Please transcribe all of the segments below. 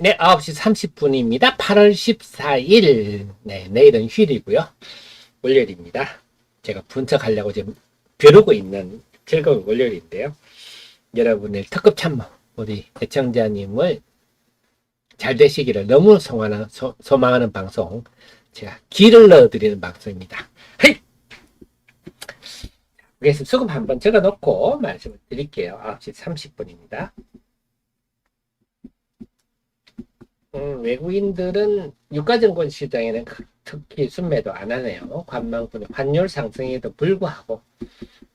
네, 9시 30분입니다. 8월 14일. 네, 내일은 휴일이고요. 월요일입니다. 제가 분석하려고 지금 벼르고 있는 즐거운 월요일인데요. 여러분의 특급 참모, 우리 애청자님을 잘 되시기를 너무 소망하는 방송, 제가 기를 넣어드리는 방송입니다. 헤이! 그래서 수급 한번 적어 놓고 말씀을 드릴게요. 9시 30분입니다. 외국인들은 유가증권 시장에는 특히 순매도 안 하네요. 관망분이 환율 상승에도 불구하고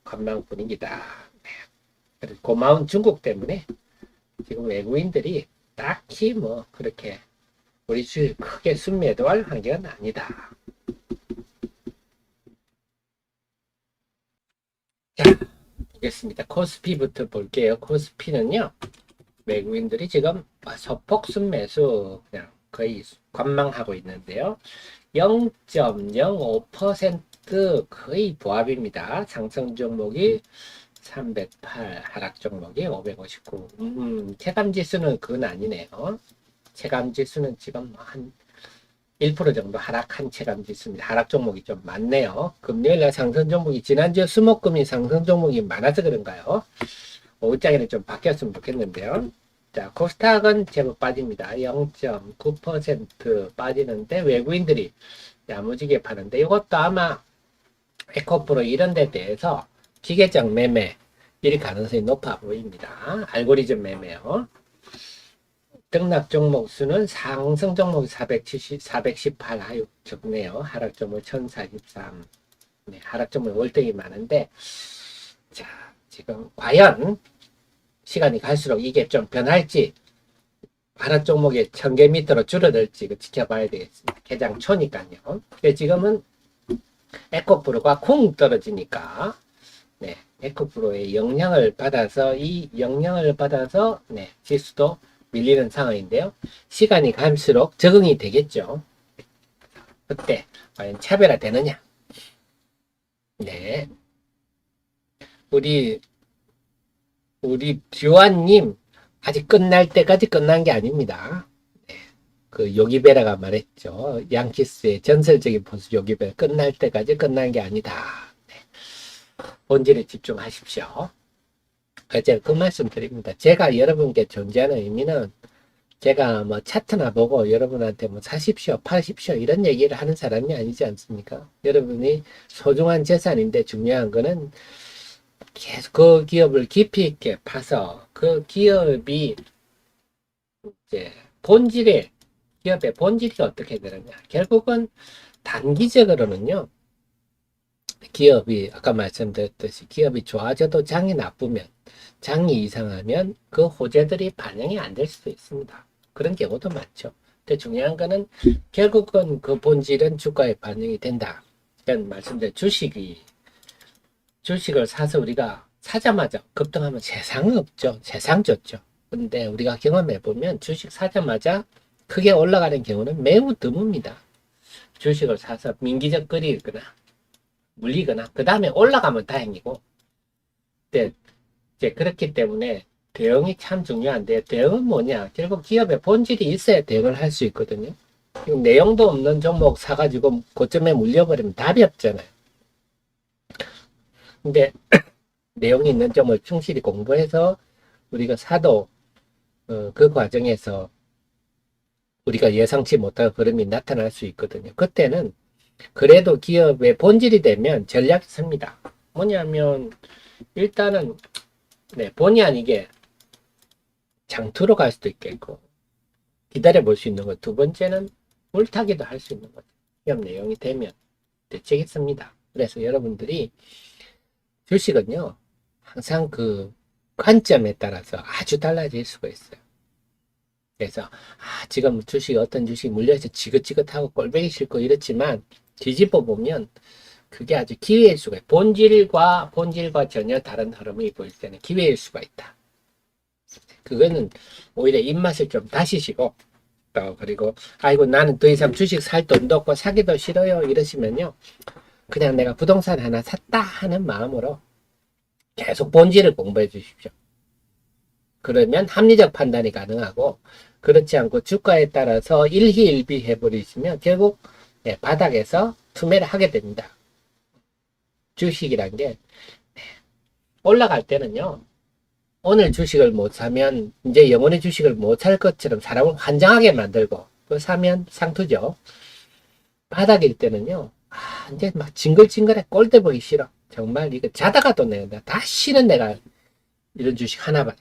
관망 분위기다. 네. 고마운 중국 때문에 지금 외국인들이 딱히 뭐 그렇게 우리 주식 크게 순매도할 환경은 아니다. 자, 보겠습니다. 코스피부터 볼게요. 코스피는요, 외국인들이 지금 소폭 순매수 그냥 거의 관망하고 있는데요. 0.05% 거의 보합입니다. 상승 종목이 308, 하락 종목이 559. 체감 지수는 그건 아니네요. 체감 지수는 지금 한 1% 정도 하락한 체감 지수입니다. 하락 종목이 좀 많네요. 금요일날 상승 종목이 지난주 수목금이 상승 종목이 많아서 그런가요? 오후장에는 좀 바뀌었으면 좋겠는데요. 자, 코스닥은 제법 빠집니다. 0.9% 빠지는데 외국인들이 야무지게 파는데 이것도 아마 에코프로 이런 데 대해서 기계적 매매 일 가능성이 높아 보입니다. 알고리즘 매매요. 등락 종목 수는 상승 종목이 418, 아유 적네요. 하락 종목 1043. 네, 하락 종목 월등히 많은데, 자, 지금 과연 시간이 갈수록 이게 좀 변할지, 하락 종목이 1000개 밑으로 줄어들지 지켜봐야 되겠습니다. 개장 초니까요. 지금은 에코프로가 쿵 떨어지니까, 네, 에코프로의 영향을 받아서 네, 지수도 밀리는 상황인데요. 시간이 갈수록 적응이 되겠죠. 그때 과연 차별화되느냐? 네, 우리 듀안님 아직 끝날 때까지 끝난 게 아닙니다. 네, 그 요기베라가 말했죠. 양키스의 전설적인 보수 요기베라, 끝날 때까지 끝난 게 아니다. 네, 본질에 집중하십시오. 제가 그 말씀 드립니다. 제가 여러분께 존재하는 의미는, 제가 뭐 차트나 보고 여러분한테 뭐 사십시오, 파십시오 이런 얘기를 하는 사람이 아니지 않습니까? 여러분이 소중한 재산인데 중요한 거는 계속 그 기업을 깊이 있게 파서 그 기업이 이제 기업의 본질이 어떻게 되느냐. 결국은 단기적으로는요, 기업이 아까 말씀드렸듯이 기업이 좋아져도 장이 나쁘면, 장이 이상하면 그 호재들이 반영이 안 될 수도 있습니다. 그런 경우도 많죠. 근데 중요한 거는 결국은 그 본질은 주가에 반영이 된다. 이런 말씀드린 주식을 사서 우리가 사자마자 급등하면 세상 없죠. 세상 좋죠. 근데 우리가 경험해보면 주식 사자마자 크게 올라가는 경우는 매우 드뭅니다. 주식을 사서 민기적거리거나 물리거나 그 다음에 올라가면 다행이고, 네, 이제 그렇기 때문에 대응이 참 중요한데, 대응은 뭐냐? 결국 기업의 본질이 있어야 대응을 할 수 있거든요. 내용도 없는 종목 사가지고 고점에 물려버리면 답이 없잖아요. 근데 내용이 있는 점을 충실히 공부해서 우리가 사도 그 과정에서 우리가 예상치 못할 흐름이 나타날 수 있거든요. 그때는 그래도 기업의 본질이 되면 전략이 씁니다. 뭐냐면 일단은 네, 본의 아니게 장투로 갈 수도 있겠고 기다려 볼 수 있는 것. 두 번째는 물타기도 할 수 있는 거죠. 기업 내용이 되면 대책이 씁니다. 그래서 여러분들이 주식은요, 항상 그 관점에 따라서 아주 달라질 수가 있어요. 그래서 지금 어떤 주식이 물려서 지긋지긋하고 꼴보기 싫고 이렇지만 뒤집어 보면 그게 아주 기회일 수가 있어요. 본질과 전혀 다른 흐름이 보일 때는 기회일 수가 있다. 그거는 오히려 입맛을 좀 다시시고, 그리고 아이고 나는 더 이상 주식 살 돈도 없고 사기도 싫어요 이러시면요, 그냥 내가 부동산 하나 샀다 하는 마음으로 계속 본질을 공부해 주십시오. 그러면 합리적 판단이 가능하고, 그렇지 않고 주가에 따라서 일희일비 해버리시면 결국 바닥에서 투매를 하게 됩니다. 주식이란 게 올라갈 때는요. 오늘 주식을 못 사면 이제 영원히 주식을 못 살 것처럼 사람을 환장하게 만들고 그 사면 상투죠. 바닥일 때는요. 이제 막 징글징글해. 꼴대 보기 싫어. 정말 이거 자다가도 내가 다시는 내가 이런 주식 하나 봐라.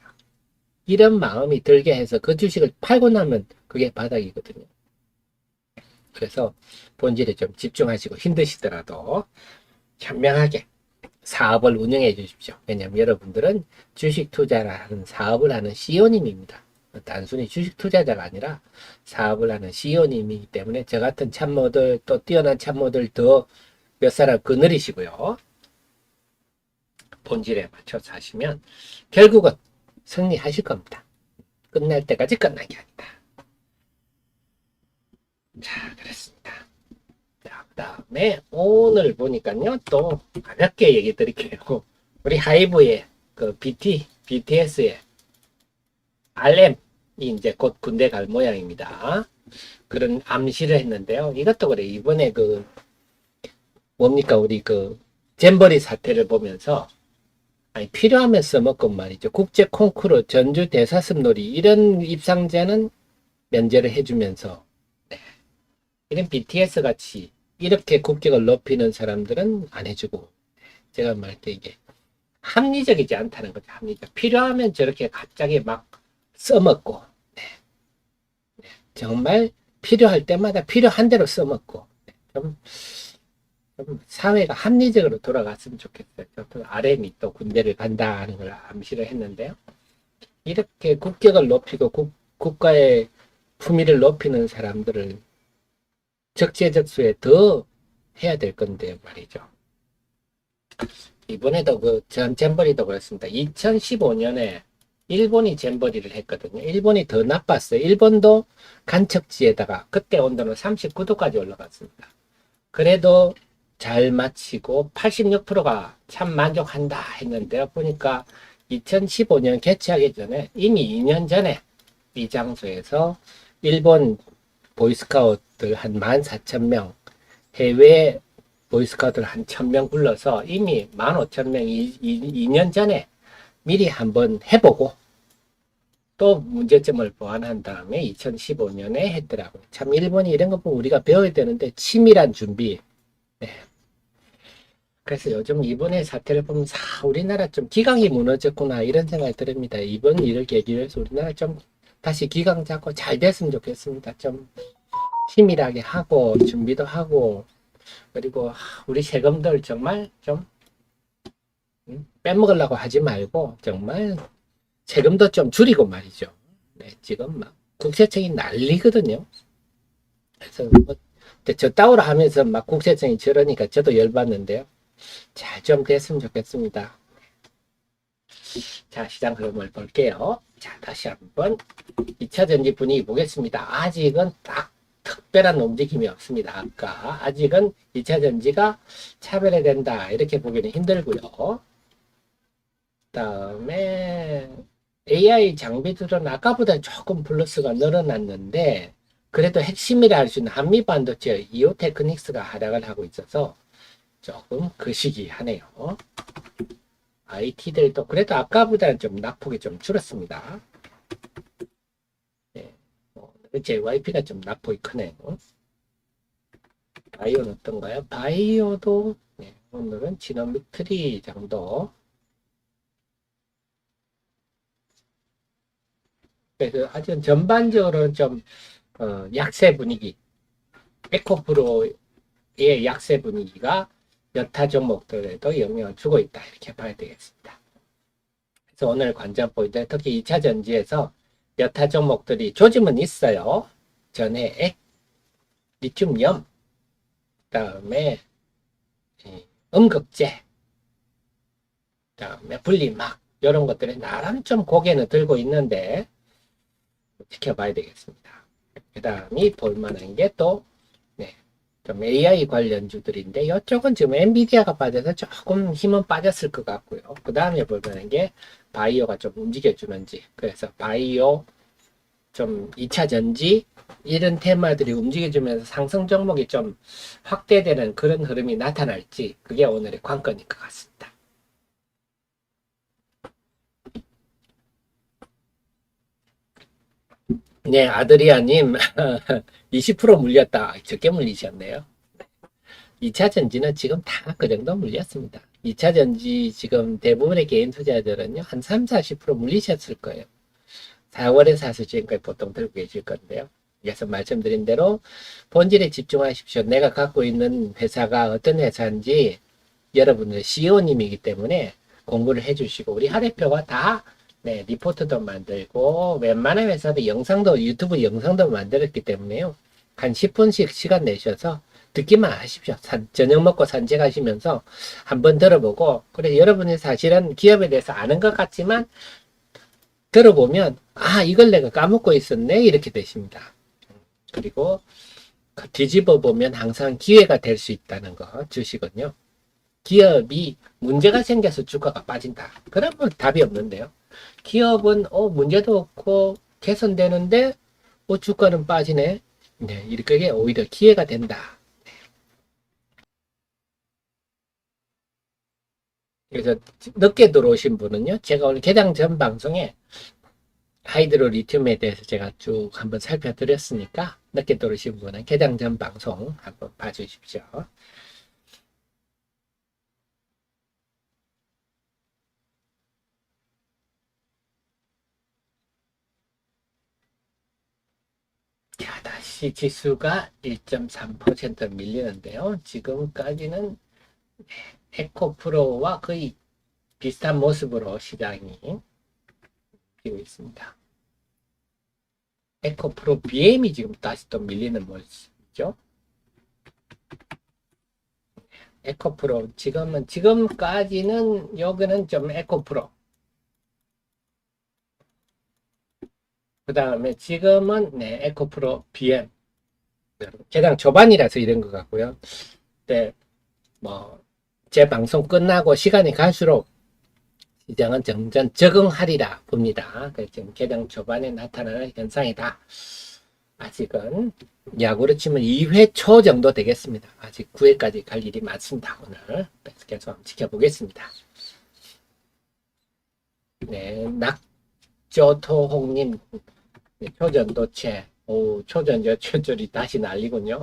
이런 마음이 들게 해서 그 주식을 팔고 나면 그게 바닥이거든요. 그래서 본질에 좀 집중하시고 힘드시더라도 현명하게 사업을 운영해 주십시오. 왜냐하면 여러분들은 주식 투자를 하는 사업을 하는 CEO님입니다. 단순히 주식 투자자가 아니라 사업을 하는 CEO님이기 때문에 저 같은 참모들 또 뛰어난 참모들 더 몇 사람 거느리시고요. 본질에 맞춰서 하시면 결국은 승리하실 겁니다. 끝날 때까지 끝난 게 아니다. 자, 그렇습니다. 자, 그 다음에 오늘 보니까요, 또 가볍게 얘기 드릴게요. 우리 하이브의 그 BTS의 RM이 이제 곧 군대 갈 모양입니다. 그런 암시를 했는데요. 이것도 그래. 이번에 그 뭡니까 우리 그 잼버리 사태를 보면서 아니 필요하면 써먹건 말이죠. 국제 콩쿠르 전주 대사슴놀이 이런 입상자는 면제를 해주면서 이런 BTS 같이 이렇게 국격을 높이는 사람들은 안 해주고 제가 말할 때 이게 합리적이지 않다는 거죠. 합리적. 필요하면 저렇게 갑자기 막 써먹고 정말 필요할 때마다 필요한 대로 써먹고 좀 사회가 합리적으로 돌아갔으면 좋겠어요. 또 RM이 또 군대를 간다는 걸 암시를 했는데요. 이렇게 국격을 높이고 국가의 품위를 높이는 사람들을 적재적소에 더 해야 될 건데 말이죠. 이번에도 그 전 잼버리도 그렇습니다. 2015년에 일본이 잼버리를 했거든요. 일본이 더 나빴어요. 일본도 간척지에다가 그때 온도는 39도까지 올라갔습니다. 그래도 잘 마치고 86%가 참 만족한다 했는데요. 보니까 2015년 개최하기 전에 이미 2년 전에 이 장소에서 일본 보이스카우트들 한 14,000명, 해외 보이스카우트들 한 1,000명 불러서 이미 15,000명 2년 전에 미리 한번 해보고 또 문제점을 보완한 다음에 2015년에 했더라고요. 참 일본이 이런 거 보면 우리가 배워야 되는데 치밀한 준비. 네. 그래서 요즘 이번에 사태를 보면 우리나라 좀 기강이 무너졌구나 이런 생각이 듭니다. 이번 일을 계기로 해서 우리나라 좀 다시 기강 잡고 잘 됐으면 좋겠습니다. 좀 치밀하게 하고 준비도 하고 그리고 우리 세금들 정말 좀 빼먹으려고 하지 말고 정말 세금도 좀 줄이고 말이죠. 네, 지금 막 국세청이 난리거든요. 그래서 뭐 저 따오라 하면서 막 국세청이 저러니까 저도 열받는데요. 잘 좀 됐으면 좋겠습니다. 자, 시장 흐름을 볼게요. 자, 다시 한번 2차 전지 분위기 보겠습니다. 아직은 딱 특별한 움직임이 없습니다. 아까 아직은 2차 전지가 차별화된다 이렇게 보기는 힘들고요. 다음에 AI 장비들은 아까보다 조금 플러스가 늘어났는데 그래도 핵심이라 할 수 있는 한미반도체 이오테크닉스가 하락을 하고 있어서 조금 거시기하네요. IT들도 그래도 아까보다는 좀 낙폭이 좀 줄었습니다. 네. JYP가 좀 낙폭이 크네요. 바이오는 어떤가요? 바이오도 네, 오늘은 지노믹 트리 정도. 그래서 하여튼 전반적으로는 좀 약세 분위기, 에코프로의 약세 분위기가 여타 종목들에도 영향을 주고 있다 이렇게 봐야 되겠습니다. 그래서 오늘 관전 포인트 특히 2차 전지에서 여타 종목들이 조짐은 있어요. 전해액, 리튬염, 그다음에 음극재, 그다음에 분리막 이런 것들이 나름 좀 고개는 들고 있는데 지켜봐야 되겠습니다. 그 다음이 볼만한 게 또 좀 AI 관련주들인데 이쪽은 지금 엔비디아가 빠져서 조금 힘은 빠졌을 것 같고요. 그 다음에 볼만한 게 바이오가 좀 움직여주는지. 그래서 바이오 좀 2차 전지 이런 테마들이 움직여주면서 상승 종목이 좀 확대되는 그런 흐름이 나타날지 그게 오늘의 관건인 것 같습니다. 네, 아드리아님 20% 물렸다. 적게 물리셨네요. 2차 전지는 지금 다 그 정도 물렸습니다. 2차 전지 지금 대부분의 개인 투자자들은요, 한 3, 40% 물리셨을 거예요. 4월에 사서 지금까지 보통 들고 계실 건데요. 그래서 말씀드린 대로 본질에 집중하십시오. 내가 갖고 있는 회사가 어떤 회사인지 여러분들 CEO님이기 때문에 공부를 해주시고, 우리 하 대표가 다 네, 리포트도 만들고, 웬만한 회사도 영상도, 유튜브 영상도 만들었기 때문에요. 한 10분씩 시간 내셔서 듣기만 하십시오. 저녁 먹고 산책하시면서 한번 들어보고, 그래, 여러분이 사실은 기업에 대해서 아는 것 같지만, 들어보면, 아, 이걸 내가 까먹고 있었네. 이렇게 되십니다. 그리고 뒤집어 보면 항상 기회가 될 수 있다는 거, 주식은요. 기업이 문제가 생겨서 주가가 빠진다. 그러면 답이 없는데요. 기업은 문제도 없고 개선되는데 주가는 빠지네. 네, 이렇게 오히려 기회가 된다. 그래서 늦게 들어오신 분은요. 제가 오늘 개장 전 방송에 하이드로 리튬에 대해서 제가 쭉 한번 살펴드렸으니까 늦게 들어오신 분은 개장 전 방송 한번 봐주십시오. 자, 다시 지수가 1.3% 밀리는데요. 지금까지는 에코프로와 거의 비슷한 모습으로 시장이 뛰고 있습니다. 에코프로 BM이 지금 다시 또 밀리는 모습이죠. 에코프로 지금까지는 여기는 좀 에코프로. 그 다음에 지금은 네, 에코프로 BM. 개당 초반이라서 이런 것 같고요. 네, 제 방송 끝나고 시간이 갈수록 시장은 점점 적응하리라 봅니다. 지금 개장 초반에 나타나는 현상이다. 아직은 야구로 치면 2회 초 정도 되겠습니다. 아직 9회까지 갈 일이 많습니다. 오늘 그래서 계속 한번 지켜보겠습니다. 네, 낙조토홍님 네, 초전도체 초전저출줄이 다시 난리군요.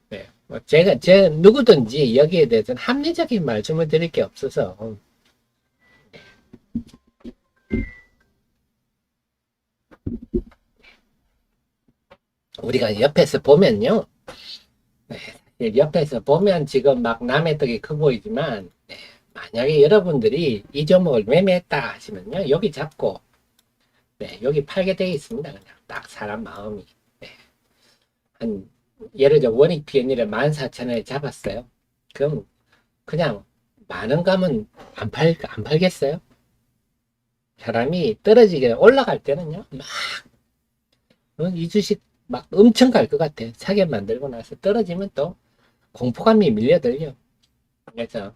네, 제가 누구든지 여기에 대해서는 합리적인 말씀을 드릴 게 없어서 우리가 옆에서 보면요. 네, 옆에서 보면 지금 막 남의 떡이 커 보이지만 네, 만약에 여러분들이 이 종목을 매매했다 하시면요. 여기 잡고 네, 여기 팔게 되어 있습니다. 그냥 딱 사람 마음이 네, 한 예를 들어 원익 PN이를 14,000원에 잡았어요. 그럼 그냥 많은 감은 안 팔겠어요? 사람이 떨어지게 올라갈 때는요. 막 이 주식 막 엄청 갈 것 같아. 사게 만들고 나서 떨어지면 또 공포감이 밀려들려. 그래서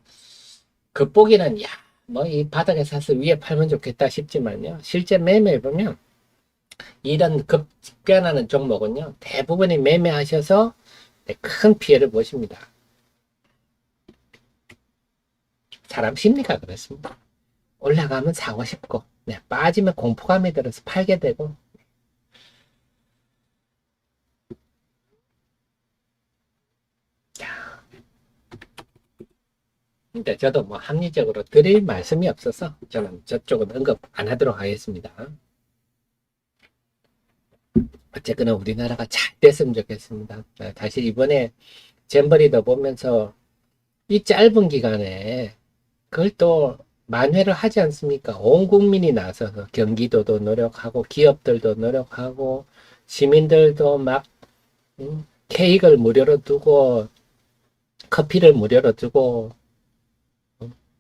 겉보기는 야, 뭐 이 바닥에 사서 위에 팔면 좋겠다 싶지만요. 실제 매매해보면 이런 급변하는 종목은요. 대부분이 매매하셔서 큰 피해를 보십니다. 사람 심리가 그렇습니다. 올라가면 사고 싶고 네, 빠지면 공포감이 들어서 팔게 되고 근데 저도 뭐 합리적으로 드릴 말씀이 없어서 저는 저쪽은 언급 안 하도록 하겠습니다. 어쨌거나 우리나라가 잘 됐으면 좋겠습니다. 다시 이번에 잼버리도 보면서 이 짧은 기간에 그걸 또 만회를 하지 않습니까? 온 국민이 나서서 경기도도 노력하고 기업들도 노력하고 시민들도 막 케이크를 무료로 두고 커피를 무료로 두고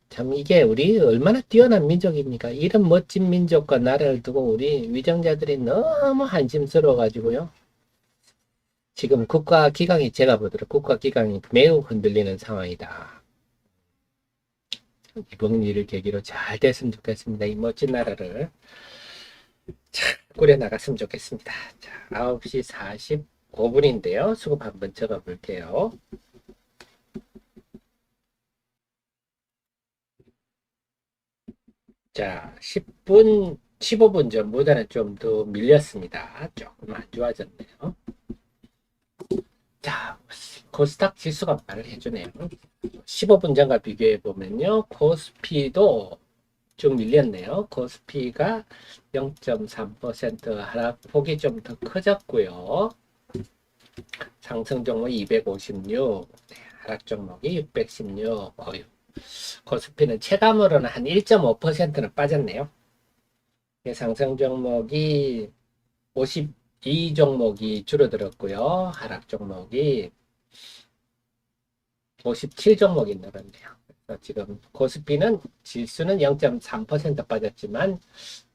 참 이게 우리 얼마나 뛰어난 민족입니까? 이런 멋진 민족과 나라를 두고 우리 위정자들이 너무 한심스러워 가지고요. 지금 국가기강이 제가 보더라도 국가기강이 매우 흔들리는 상황이다. 이번 일을 계기로 잘 됐으면 좋겠습니다. 이 멋진 나라를. 꾸려 나갔으면 좋겠습니다. 자, 9시 45분인데요. 수급 한번 적어 볼게요. 자, 10분, 15분 전보다는 좀 더 밀렸습니다. 조금 안 좋아졌네요. 자, 코스닥 지수가 말을 해주네요. 15분 전과 비교해 보면요. 코스피도 좀 밀렸네요. 코스피가 0.3% 하락폭이 좀 더 커졌고요. 상승 종목 256, 하락 종목이 616. 코스피는 체감으로는 한 1.5%는 빠졌네요. 상승 종목이 52 종목이 줄어들었고요. 하락 종목이 57 종목이 늘었네요. 그래서 지금 코스피는 지수는 0.3% 빠졌지만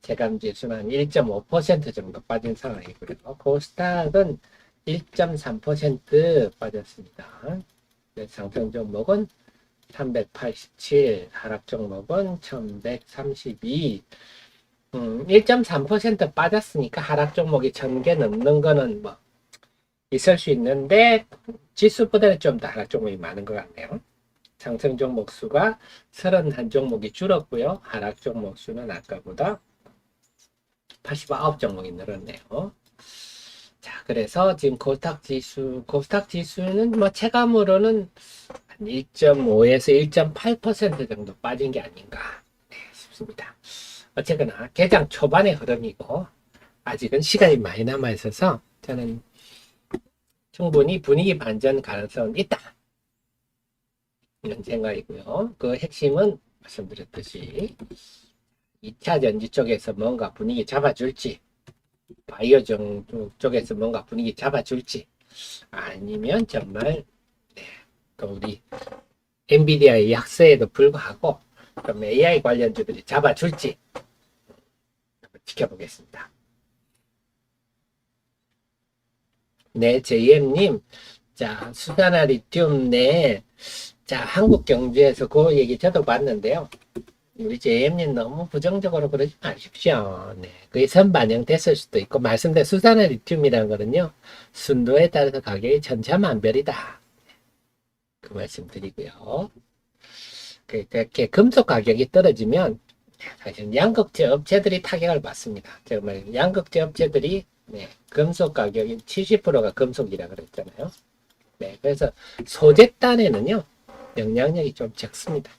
체감 지수는 한 1.5% 정도 빠진 상황이고요. 코스닥은 1.3% 빠졌습니다. 상승 종목은 387, 하락 종목은 1132. 1.3% 빠졌으니까 하락 종목이 1000개 넘는 거는 뭐 있을 수 있는데 지수보다는 좀 더 하락 종목이 많은 것 같네요. 상승 종목 수가 31 종목이 줄었고요. 하락 종목 수는 아까보다 89 종목이 늘었네요. 자, 그래서 지금 코스닥 지수는 뭐 체감으로는 한 1.5에서 1.8% 정도 빠진 게 아닌가 싶습니다. 어쨌거나 개장 초반의 흐름이고 아직은 시간이 많이 남아 있어서 저는 충분히 분위기 반전 가능성은 있다 이런 생각이고요. 그 핵심은 말씀드렸듯이 2차 전지 쪽에서 뭔가 분위기 잡아줄지, 바이오 쪽에서 뭔가 분위기 잡아줄지, 아니면 정말 또 우리 엔비디아의 약세에도 불구하고 그럼 AI 관련주들이 잡아줄지 지켜보겠습니다. 네, JM님, 자, 수산화 리튬, 네, 자, 한국 경제에서 그 얘기 저도 봤는데요. 우리 JM님 너무 부정적으로 그러지 마십시오. 네, 그게 선반영됐을 수도 있고, 말씀대로 수산화 리튬이라는 거는요, 순도에 따라서 가격이 천차만별이다. 그 말씀 드리고요. 그렇게 금속 가격이 떨어지면 사실 양극재 업체들이 타격을 받습니다. 정말 양극재 업체들이 네, 금속 가격이 70%가 금속이라 그랬잖아요. 네, 그래서 소재 단에는요 영향력이 좀 적습니다.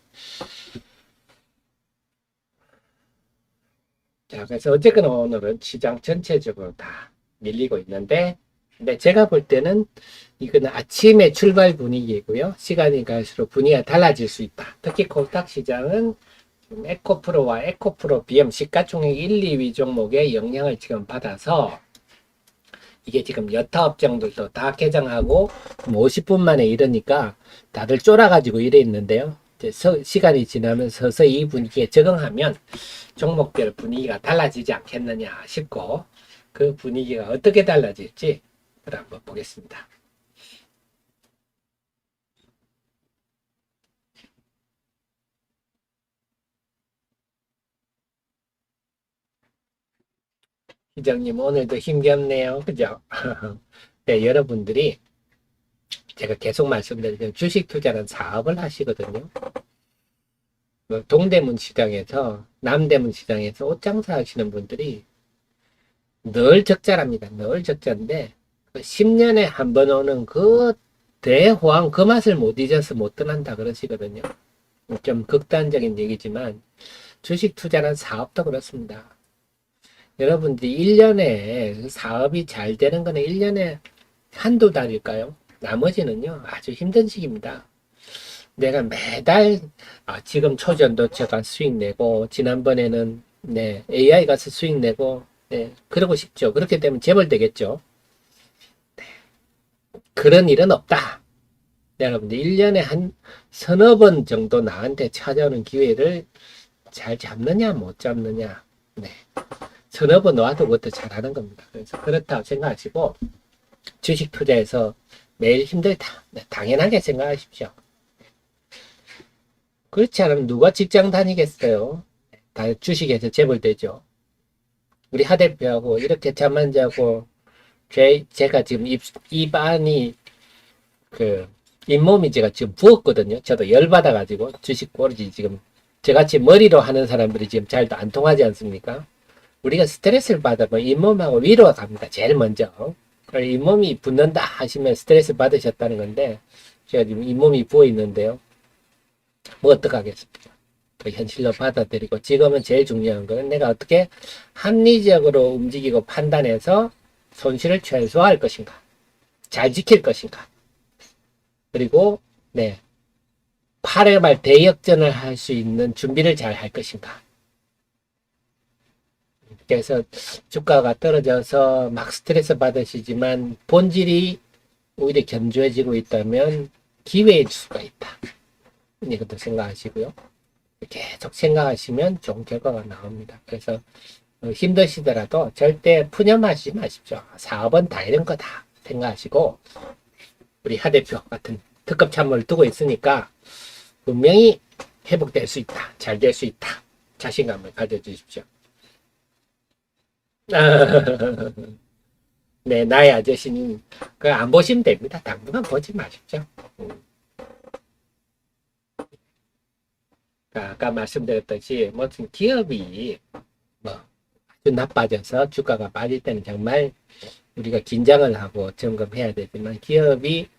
자, 그래서 어쨌거나 오늘은 시장 전체적으로 다 밀리고 있는데, 근데 제가 볼 때는 이거는 아침의 출발 분위기이고요. 시간이 갈수록 분위기가 달라질 수 있다. 특히 코스닥 시장은 에코프로와 에코프로 BM 시가총액 1, 2위 종목의 영향을 지금 받아서 이게 지금 여타업종들도 다 개장하고 50분 만에 이러니까 다들 쫄아가지고 이래 있는데요. 이제 시간이 지나면 서서히 이 분위기에 적응하면 종목별 분위기가 달라지지 않겠느냐 싶고 그 분위기가 어떻게 달라질지 한번 보겠습니다. 희정님 오늘도 힘겹네요. 그죠? 네, 여러분들이 제가 계속 말씀드리는 주식 투자는 사업을 하시거든요. 동대문 시장에서 남대문 시장에서 옷장사 하시는 분들이 늘 적자랍니다. 늘 적자인데 10년에 한 번 오는 그 대호황 그 맛을 못 잊어서 못 떠난다 그러시거든요. 좀 극단적인 얘기지만 주식 투자는 사업도 그렇습니다. 여러분들이 1년에 사업이 잘 되는 거는 1년에 한두 달일까요? 나머지는요 아주 힘든 시기입니다. 내가 매달 지금 초전도체가 수익 내고 지난번에는 네, AI 가서 수익 내고 네, 그러고 싶죠. 그렇게 되면 재벌 되겠죠. 그런 일은 없다. 네, 여러분들 1년에 한 서너 번 정도 나한테 찾아오는 기회를 잘 잡느냐 못 잡느냐 네. 서너 번 와도 그것도 잘하는 겁니다. 그래서 그렇다고 생각하시고 주식 투자에서 매일 힘들다. 네, 당연하게 생각하십시오. 그렇지 않으면 누가 직장 다니겠어요? 다 주식에서 재벌 되죠. 우리 하 대표하고 이렇게 잠 안 자고 제가 지금 입안이 그 잇몸이 제가 지금 부었거든요. 저도 열받아가지고 주식 꼬리지 지금 저같이 머리로 하는 사람들이 지금 잘도 안 통하지 않습니까? 우리가 스트레스를 받으면 잇몸하고 위로가 갑니다. 제일 먼저. 잇몸이 붓는다 하시면 스트레스 받으셨다는 건데 제가 지금 잇몸이 부어 있는데요. 뭐 어떡하겠습니까? 그 현실로 받아들이고 지금은 제일 중요한 거는 내가 어떻게 합리적으로 움직이고 판단해서 손실을 최소화할 것인가, 잘 지킬 것인가, 그리고 네 8회 말 대역전을 할 수 있는 준비를 잘 할 것인가. 그래서 주가가 떨어져서 막 스트레스 받으시지만 본질이 오히려 견조해지고 있다면 기회일 수가 있다. 이것도 생각하시고요. 계속 생각하시면 좋은 결과가 나옵니다. 그래서 힘드시더라도 절대 푸념하지 마십시오. 사업은 다 이런 거다 생각하시고 우리 하 대표 같은 특급 참모를 두고 있으니까 분명히 회복될 수 있다. 잘 될 수 있다. 자신감을 가져주십시오. 네, 나의 아저씨는 그 안 보시면 됩니다. 당분간 보지 마십시오. 아까 말씀드렸듯이 무슨 기업이 뭐 아주 나빠져서 주가가 빠질 때는 정말 우리가 긴장을 하고 점검해야 되지만 기업이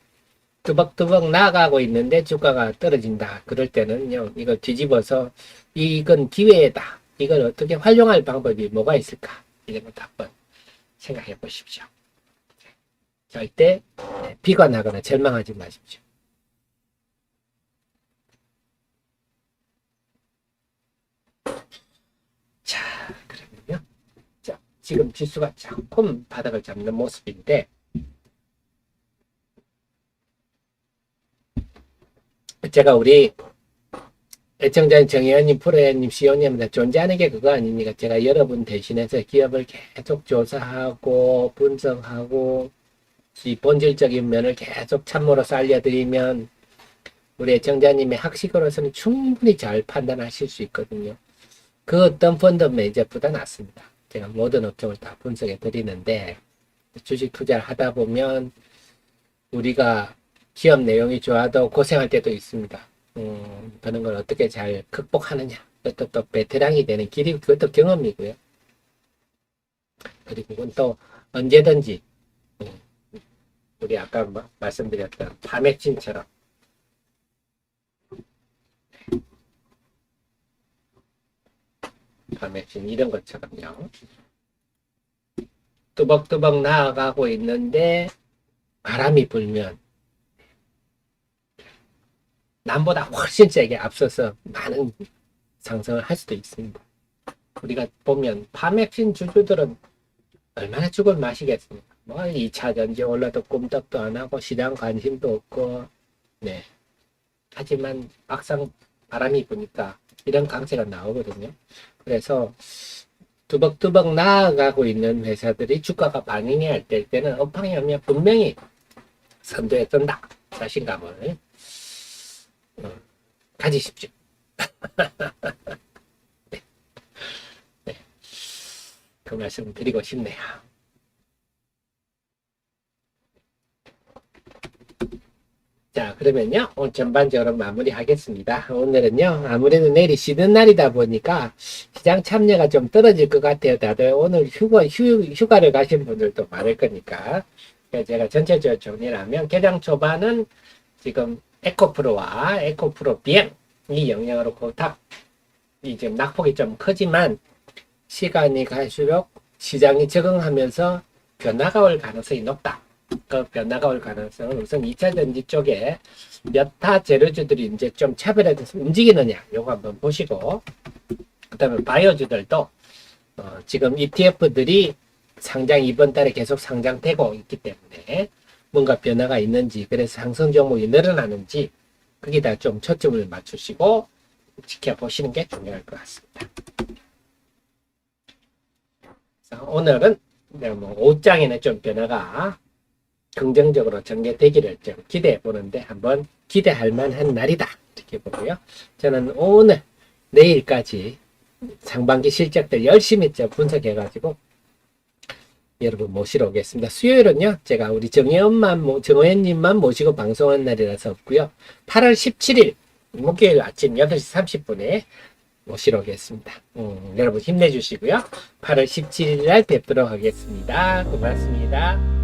뚜벅뚜벅 나가고 있는데 주가가 떨어진다. 그럴 때는요, 이걸 뒤집어서 이건 기회다. 이걸 어떻게 활용할 방법이 뭐가 있을까? 이런 것도 한번 생각해 보십시오. 절대 비관하거나 절망하지 마십시오. 자, 그러면요. 자, 지금 지수가 조금 바닥을 잡는 모습인데, 제가 우리 애청자 정의원님, 프로님, CEO님한테 존재하는 게 그거 아닙니까? 제가 여러분 대신해서 기업을 계속 조사하고 분석하고 이 본질적인 면을 계속 참모로서 알려드리면 우리 애청자님의 학식으로서는 충분히 잘 판단하실 수 있거든요. 그 어떤 펀드 매니저보다 낫습니다. 제가 모든 업종을 다 분석해 드리는데 주식 투자를 하다 보면 우리가 기업 내용이 좋아도 고생할 때도 있습니다. 그런 걸 어떻게 잘 극복하느냐. 그것도 또 베테랑이 되는 길이 그것도 경험이고요. 그리고 또 언제든지 우리 아까 말씀드렸던 파맥진처럼 파맥진 이런 것처럼요. 뚜벅뚜벅 나아가고 있는데 바람이 불면 남보다 훨씬 세게 앞서서 많은 상승을 할 수도 있습니다. 우리가 보면 파맥신 주주들은 얼마나 죽을 맛이겠습니까? 뭐 2차 전지 올라도 꼼짝도 안 하고 시장 관심도 없고 네. 하지만 막상 바람이 부니까 이런 강세가 나오거든요. 그래서 뚜벅뚜벅 나아가고 있는 회사들이 주가가 반응해야 될 때는 업황이 오면 분명히 선두에 뜬다. 자신감을 가지십시오. 네. 네. 그 말씀 드리고 싶네요. 자, 그러면요. 오늘 전반적으로 마무리하겠습니다. 오늘은요. 아무래도 내일이 쉬는 날이다 보니까 시장 참여가 좀 떨어질 것 같아요. 다들 오늘 휴가를 가신 분들도 많을 거니까. 제가 전체적으로 정리를 하면 개장 초반은 지금 에코프로와 에코프로 비행 이 영향으로 이 지금 낙폭이 좀 크지만 시간이 갈수록 시장이 적응하면서 변화가 올 가능성이 높다. 그 변화가 올 가능성은 우선 2차 전지 쪽에 몇 타 재료주들이 이제 좀 차별화돼서 움직이느냐 요거 한번 보시고 그 다음에 바이오주들도 지금 ETF들이 상장 이번 달에 계속 상장되고 있기 때문에 뭔가 변화가 있는지 그래서 상승 종목이 늘어나는지 거기다 좀 초점을 맞추시고 지켜보시는 게 중요할 것 같습니다. 자, 오늘은 뭐 옷장에는 좀 변화가 긍정적으로 전개되기를 좀 기대해 보는데 한번 기대할 만한 날이다 이렇게 보고요. 저는 오늘 내일까지 상반기 실적들 열심히 분석해가지고 여러분 모시러 오겠습니다. 수요일은요, 제가 우리 정혜연님만 모시고 방송한 날이라서 없고요. 8월 17일, 목요일 아침 8시 30분에 모시러 오겠습니다. 여러분 힘내주시고요. 8월 17일 날 뵙도록 하겠습니다. 고맙습니다.